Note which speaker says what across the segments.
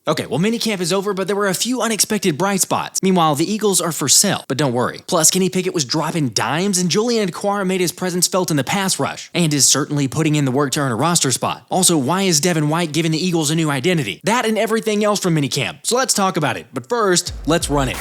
Speaker 1: Okay, well, minicamp is over, but there were a few unexpected bright spots. Meanwhile, the Eagles are for sale, but don't worry. Plus, Kenny Pickett was dropping dimes, and Julian Okwara made his presence felt in the pass rush, and is certainly putting in the work to earn a roster spot. Also, why is Devin White giving the Eagles a new identity? That and everything else from minicamp. So let's talk about it. But first, let's run it.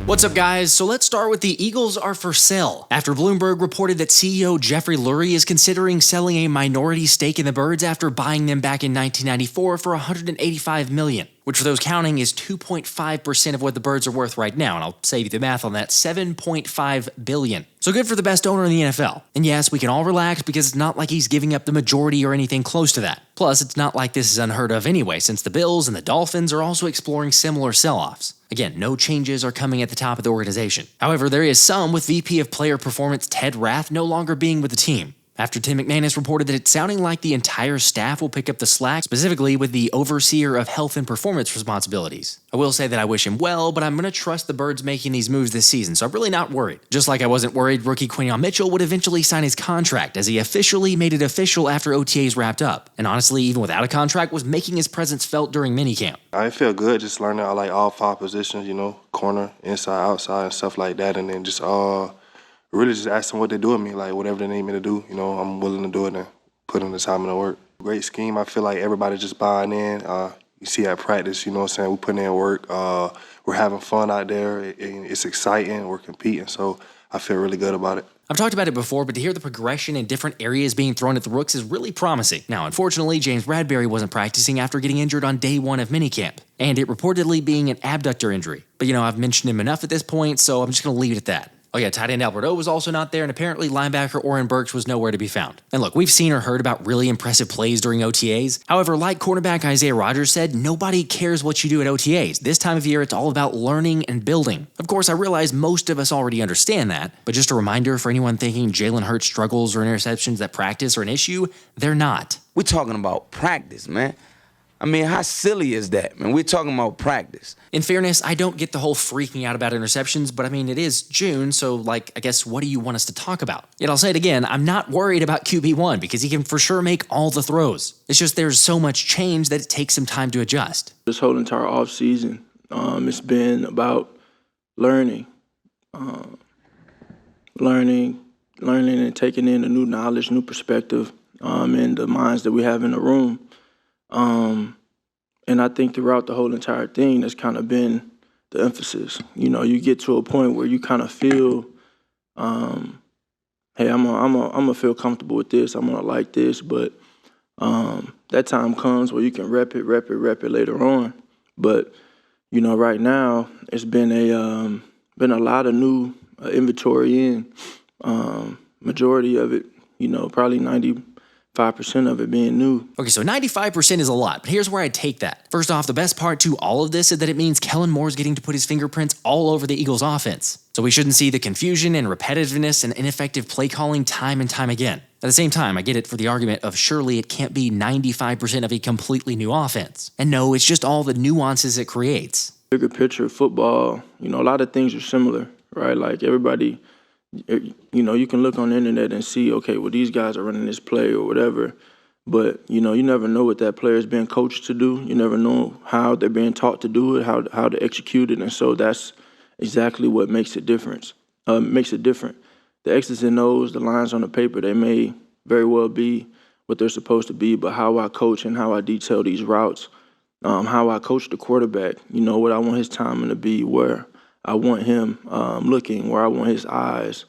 Speaker 1: What's up, guys? So let's start with the Eagles are for sale. After Bloomberg reported that CEO Jeffrey Lurie is considering selling a minority stake in the Birds after buying them back in 1994 for $185 million, which for those counting is 2.5% of what the Birds are worth right now. And I'll save you the math on that, $7.5 billion. So good for the best owner in the NFL. And yes, we can all relax because it's not like he's giving up the majority or anything close to that. Plus, it's not like this is unheard of anyway, since the Bills and the Dolphins are also exploring similar sell-offs. Again, no changes are coming at the top of the organization. However, there is some, with VP of Player Performance Ted Rath no longer being with the team, after Tim McManus reported that it's sounding like the entire staff will pick up the slack, specifically with the overseer of health and performance responsibilities. I will say that I wish him well, but I'm going to trust the Birds making these moves this season, so I'm really not worried. Just like I wasn't worried rookie QuinyOn Mitchell would eventually sign his contract, as he officially made it official after OTAs wrapped up, and honestly, even without a contract, was making his presence felt during minicamp.
Speaker 2: I feel good just learning all 5 positions, corner, inside, outside, and stuff like that, and then just really just ask them what they do with me, like whatever they need me to do, I'm willing to do it and put in the time and the work. Great scheme. I feel like everybody's just buying in. You see at practice, we're putting in work. We're having fun out there. It's exciting. We're competing, so I feel really good about it.
Speaker 1: I've talked about it before, but to hear the progression in different areas being thrown at the Rooks is really promising. Now, unfortunately, James Bradberry wasn't practicing after getting injured on day 1 of minicamp, and it reportedly being an abductor injury. But I've mentioned him enough at this point, so I'm just going to leave it at that. Oh yeah, tight end Albert O was also not there, and apparently linebacker Oren Burks was nowhere to be found. And look, we've seen or heard about really impressive plays during OTAs. However, like cornerback Isaiah Rodgers said, nobody cares what you do at OTAs. This time of year, it's all about learning and building. Of course, I realize most of us already understand that, but just a reminder for anyone thinking Jalen Hurts struggles or interceptions at practice are an issue, they're not.
Speaker 3: We're talking about practice, man. I mean, how silly is that, man? We're talking about practice.
Speaker 1: In fairness, I don't get the whole freaking out about interceptions, but it is June, so I guess what do you want us to talk about? Yet I'll say it again, I'm not worried about QB1 because he can for sure make all the throws. It's just there's so much change that it takes some time to adjust.
Speaker 4: This whole entire offseason, it's been about learning. Learning and taking in the new knowledge, new perspective, and the minds that we have in the room. And I think throughout the whole entire thing, that's kind of been the emphasis. You get to a point where you kind of feel, hey, I'm gonna feel comfortable with this. I'm gonna like this, but that time comes where you can rep it later on. But right now it's been a lot of new inventory in. Majority of it, probably 95% of it being new.
Speaker 1: Okay, so 95% is a lot, but here's where I take that. First off, the best part to all of this is that it means Kellen Moore is getting to put his fingerprints all over the Eagles offense. So we shouldn't see the confusion and repetitiveness and ineffective play calling time and time again. At the same time, I get it for the argument of surely it can't be 95% of a completely new offense. And no, it's just all the nuances it creates.
Speaker 4: Bigger picture of football, a lot of things are similar, right? Like everybody, you can look on the internet and see, okay, well, these guys are running this play or whatever, but, you never know what that player is being coached to do. You never know how they're being taught to do it, how to execute it, and so that's exactly what makes it different. The X's and O's, the lines on the paper, they may very well be what they're supposed to be, but how I coach and how I detail these routes, how I coach the quarterback, what I want his timing to be, where I want him looking, where I want his eyes.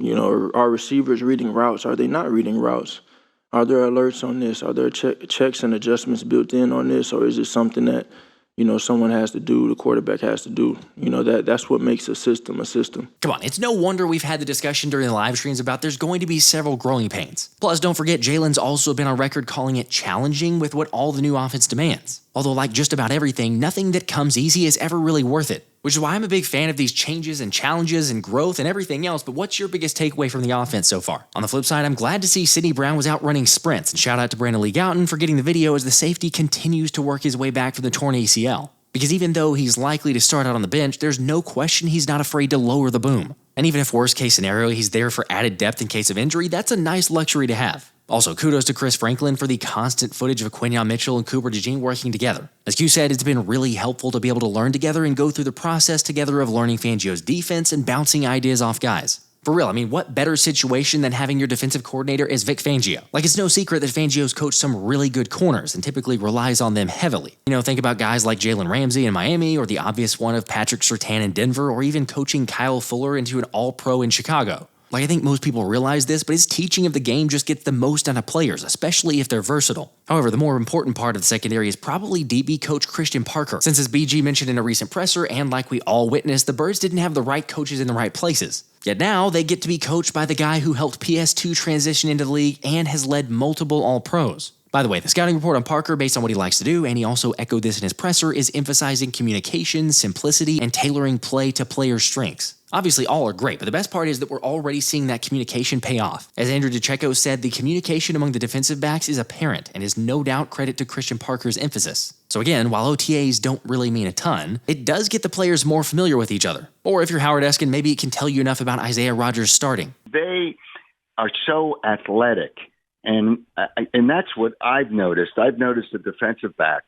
Speaker 4: Are receivers reading routes? Are they not reading routes? Are there alerts on this? Are there checks and adjustments built in on this? Or is it something that, someone has to do, the quarterback has to do? That's what makes a system a system.
Speaker 1: Come on, it's no wonder we've had the discussion during the live streams about there's going to be several growing pains. Plus, don't forget, Jalen's also been on record calling it challenging with what all the new offense demands. Although, like just about everything, nothing that comes easy is ever really worth it. Which is why I'm a big fan of these changes and challenges and growth and everything else, but what's your biggest takeaway from the offense so far? On the flip side, I'm glad to see Sidney Brown was out running sprints, and shout out to Brandon Lee Gowton for getting the video as the safety continues to work his way back from the torn ACL. Because even though he's likely to start out on the bench, there's no question he's not afraid to lower the boom. And even if worst case scenario, he's there for added depth in case of injury, that's a nice luxury to have. Also, kudos to Chris Franklin for the constant footage of Quinyon Mitchell and Cooper DeJean working together. As Q said, it's been really helpful to be able to learn together and go through the process together of learning Fangio's defense and bouncing ideas off guys. For real, I mean, what better situation than having your defensive coordinator as Vic Fangio? Like, it's no secret that Fangio's coached some really good corners and typically relies on them heavily. You know, think about guys like Jalen Ramsey in Miami, or the obvious one of Patrick Surtain in Denver, or even coaching Kyle Fuller into an all-pro in Chicago. Like, I think most people realize this, but his teaching of the game just gets the most out of players, especially if they're versatile. However, the more important part of the secondary is probably DB coach Christian Parker, since as BG mentioned in a recent presser, and like we all witnessed, the Birds didn't have the right coaches in the right places. Yet now, they get to be coached by the guy who helped PS2 transition into the league and has led multiple All-Pros. By the way, the scouting report on Parker, based on what he likes to do, and he also echoed this in his presser, is emphasizing communication, simplicity, and tailoring play to players' strengths. Obviously, all are great, but the best part is that we're already seeing that communication pay off. As Andrew DeCecco said, the communication among the defensive backs is apparent and is no doubt credit to Christian Parker's emphasis. So again, while OTAs don't really mean a ton, it does get the players more familiar with each other. Or if you're Howard Eskin, maybe it can tell you enough about Isaiah Rodgers starting.
Speaker 5: They are so athletic, and that's what I've noticed. I've noticed the defensive backs.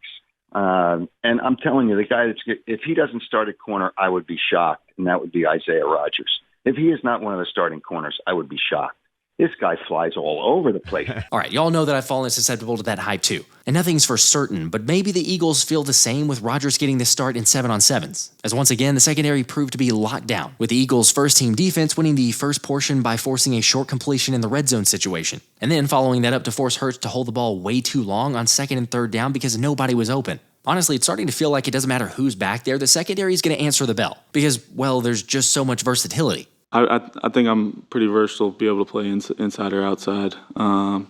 Speaker 5: And I'm telling you, the guy if he doesn't start at corner, I would be shocked, and that would be Isaiah Rodgers. If he is not one of the starting corners, I would be shocked. This guy flies all over the place.
Speaker 1: All right, y'all know that I've fallen susceptible to that hype too. And nothing's for certain, but maybe the Eagles feel the same with Rodgers getting the start in 7-on-7s. As once again, the secondary proved to be locked down, with the Eagles' first-team defense winning the first portion by forcing a short completion in the red zone situation. And then following that up to force Hurts to hold the ball way too long on 2nd and 3rd down because nobody was open. Honestly, it's starting to feel like it doesn't matter who's back there, the secondary is going to answer the bell. Because, well, there's just so much versatility.
Speaker 4: I think I'm pretty versatile, be able to play inside or outside. I'm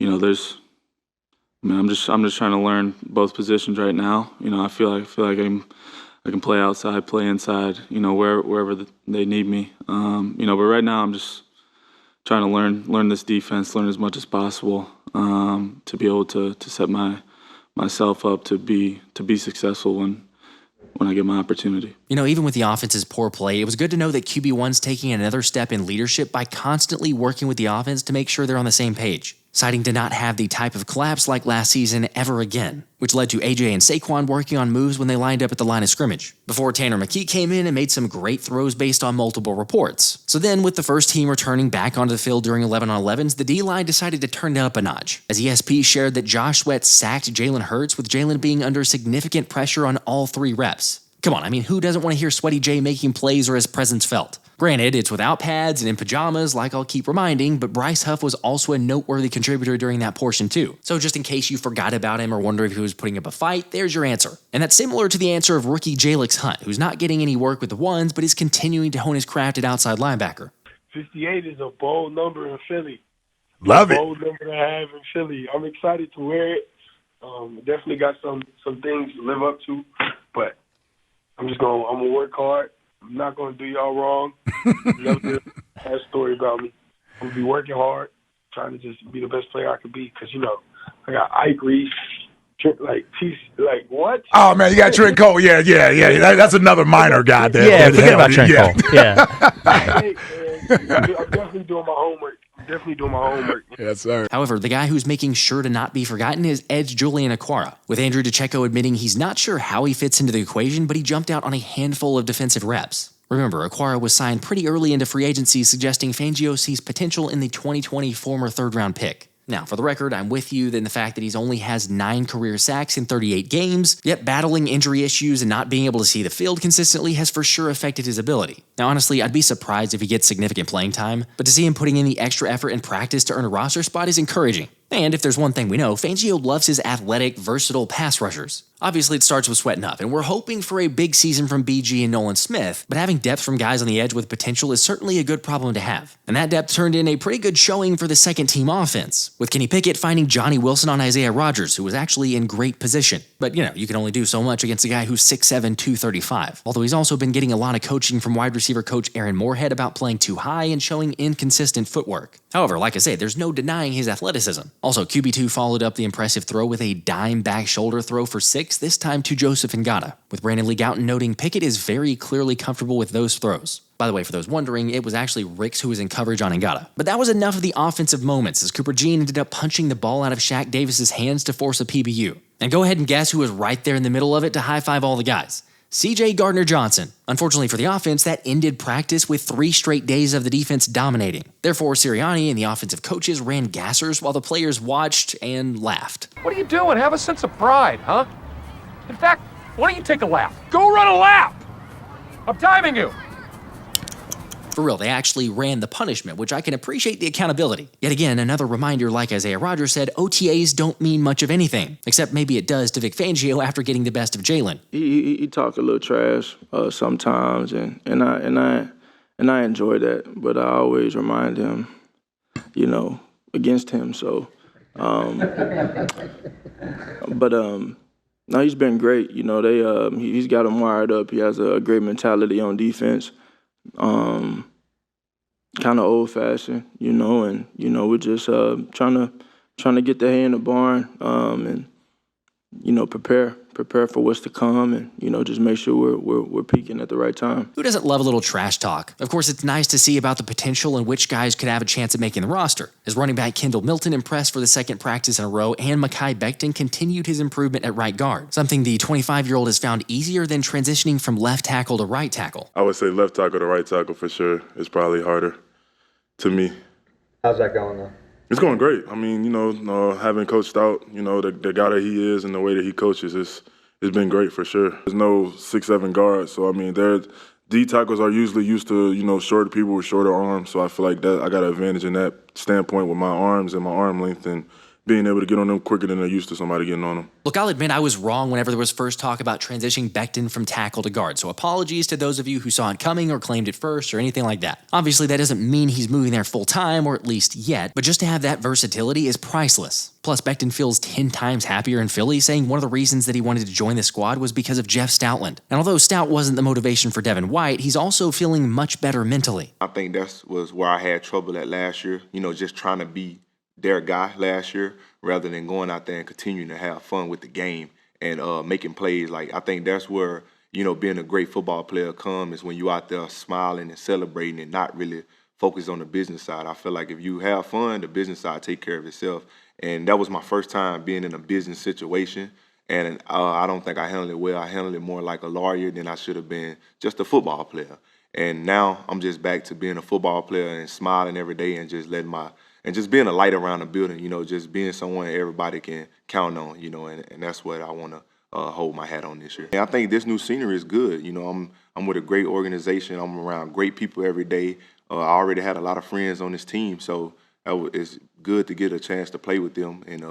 Speaker 4: just trying to learn both positions right now. I feel like I can play outside, play inside. Wherever they need me. But right now I'm just trying to learn this defense, learn as much as possible to be able to set myself up to be successful when I get my opportunity.
Speaker 1: Even with the offense's poor play, it was good to know that QB1's taking another step in leadership by constantly working with the offense to make sure they're on the same page, citing to not have the type of collapse like last season ever again, which led to AJ and Saquon working on moves when they lined up at the line of scrimmage, before Tanner McKee came in and made some great throws based on multiple reports. So then, with the first team returning back onto the field during 11-on-11s, the D-line decided to turn it up a notch, as ESP shared that Josh Sweat sacked Jalen Hurts, with Jalen being under significant pressure on all 3 reps. Come on, who doesn't want to hear Sweaty J making plays or his presence felt? Granted, it's without pads and in pajamas, like I'll keep reminding, but Bryce Huff was also a noteworthy contributor during that portion too. So just in case you forgot about him or wonder if he was putting up a fight, there's your answer. And that's similar to the answer of rookie Jalyx Hunt, who's not getting any work with the ones, but is continuing to hone his craft at outside linebacker.
Speaker 6: 58 is a bold number in Philly.
Speaker 7: Love it.
Speaker 6: Bold number to have in Philly. I'm excited to wear it. Definitely got some things to live up to, but I'm gonna work hard. I'm not gonna do y'all wrong. Love to have a story about me. I'm gonna be working hard, trying to just be the best player I could be. Cause I got eye grease, what?
Speaker 7: Oh man, you got Trent Cole. Yeah. That's another minor guy there.
Speaker 8: Yeah, forget about Trent Cole. Yeah.
Speaker 6: Hey, man, I'm definitely doing my homework.
Speaker 7: Yes, sir.
Speaker 1: However, the guy who's making sure to not be forgotten is edge Julian Okwara, with Andrew DeCecco admitting he's not sure how he fits into the equation, but he jumped out on a handful of defensive reps. Remember, Okwara was signed pretty early into free agency, suggesting Fangio sees potential in the 2020 former third-round pick. Now, for the record, I'm with you in the fact that he's only has 9 career sacks in 38 games, yet battling injury issues and not being able to see the field consistently has for sure affected his ability. Now, honestly, I'd be surprised if he gets significant playing time, but to see him putting in the extra effort and practice to earn a roster spot is encouraging. And if there's one thing we know, Fangio loves his athletic, versatile pass rushers. Obviously, it starts with sweating up, and we're hoping for a big season from BG and Nolan Smith, but having depth from guys on the edge with potential is certainly a good problem to have. And that depth turned in a pretty good showing for the second-team offense, with Kenny Pickett finding Johnny Wilson on Isaiah Rodgers, who was actually in great position. But, you can only do so much against a guy who's 6'7", 235. Although he's also been getting a lot of coaching from wide receiver coach Aaron Moorhead about playing too high and showing inconsistent footwork. However, like I say, there's no denying his athleticism. Also, QB2 followed up the impressive throw with a dime back shoulder throw for 6, this time to Joseph Ngata, with Brandon Lee Gouton noting Pickett is very clearly comfortable with those throws. By the way, for those wondering, it was actually Ricks who was in coverage on Ngata. But that was enough of the offensive moments as Cooper Jean ended up punching the ball out of Shaq Davis's hands to force a PBU. And go ahead and guess who was right there in the middle of it to high-five all the guys. C.J. Gardner-Johnson. Unfortunately for the offense, that ended practice with 3 straight days of the defense dominating. Therefore, Sirianni and the offensive coaches ran gassers while the players watched and laughed.
Speaker 9: What are you doing? Have a sense of pride, huh? In fact, why don't you take a lap? Go run a lap! I'm timing you!
Speaker 1: For real, they actually ran the punishment, which I can appreciate the accountability. Yet again, another reminder, like Isaiah Rodgers said, OTAs don't mean much of anything, except maybe it does to Vic Fangio after getting the best of Jalen.
Speaker 4: He talk a little trash sometimes, and I enjoy that, but I always remind him, against him. So, no, he's been great. He's got him wired up. He has a great mentality on defense. Kind of old-fashioned, and we're just trying to get the hay in the barn, and prepare for what's to come, and just make sure we're peaking at the right time.
Speaker 1: Who doesn't love a little trash talk? Of course, it's nice to see about the potential and which guys could have a chance at making the roster. As running back Kendall Milton impressed for the second practice in a row, and Mekhi Becton continued his improvement at right guard, something the 25-year-old has found easier than transitioning from left tackle to right tackle.
Speaker 2: I would say left tackle to right tackle for sure. It's probably harder to me.
Speaker 10: How's that going though?
Speaker 2: It's going great. I mean, having coached out, the guy that he is and the way that he coaches, it's been great for sure. There's no 6'7" guards, so I mean, D tackles are usually used to, shorter people with shorter arms, so I feel like that I got an advantage in that standpoint with my arms and my arm length and being able to get on them quicker than they're used to somebody getting on them.
Speaker 1: Look, I'll admit I was wrong whenever there was first talk about transitioning Becton from tackle to guard, so apologies to those of you who saw it coming or claimed it first or anything like that. Obviously, that doesn't mean he's moving there full-time, or at least yet, but just to have that versatility is priceless. Plus, Becton feels 10 times happier in Philly, saying one of the reasons that he wanted to join the squad was because of Jeff Stoutland. And although Stout wasn't the motivation for Devin White, he's also feeling much better mentally.
Speaker 11: I think that was where I had trouble at last year, just trying to be their guy last year rather than going out there and continuing to have fun with the game and making plays. Like, I think that's where, being a great football player comes, is when you out there smiling and celebrating and not really focus on the business side. I feel like if you have fun, the business side take care of itself. And that was my first time being in a business situation. And I don't think I handled it well. I handled it more like a lawyer than I should have been just a football player. And now I'm just back to being a football player and smiling every day and just just being a light around the building, just being someone everybody can count on, and that's what I want to hold my hat on this year. And I think this new scenery is good. I'm with a great organization. I'm around great people every day. I already had a lot of friends on this team, so it's good to get a chance to play with them, and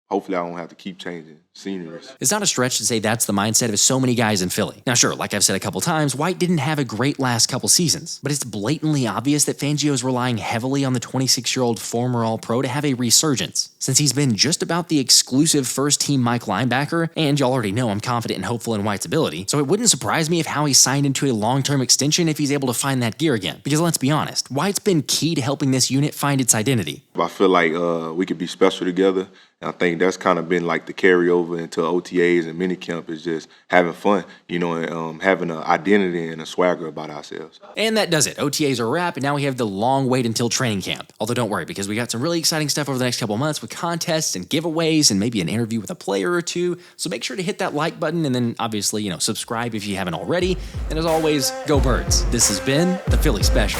Speaker 11: hopefully I don't have to keep changing sceneries.
Speaker 1: It's not a stretch to say that's the mindset of so many guys in Philly. Now sure, like I've said a couple times, White didn't have a great last couple seasons, but it's blatantly obvious that Fangio is relying heavily on the 26-year-old former All-Pro to have a resurgence, since he's been just about the exclusive first-team Mike linebacker, and you already know I'm confident and hopeful in White's ability, so it wouldn't surprise me if Howie signed into a long-term extension if he's able to find that gear again, because let's be honest, White's been key to helping this unit find its identity.
Speaker 11: I feel like we could be special together. I think that's kind of been like the carryover into OTAs and minicamp, is just having fun, and having an identity and a swagger about ourselves.
Speaker 1: And that does it. OTAs are a wrap, and now we have the long wait until training camp. Although don't worry, because we got some really exciting stuff over the next couple months with contests and giveaways and maybe an interview with a player or two. So make sure to hit that like button and then obviously, subscribe if you haven't already. And as always, go Birds. This has been the Philly Special.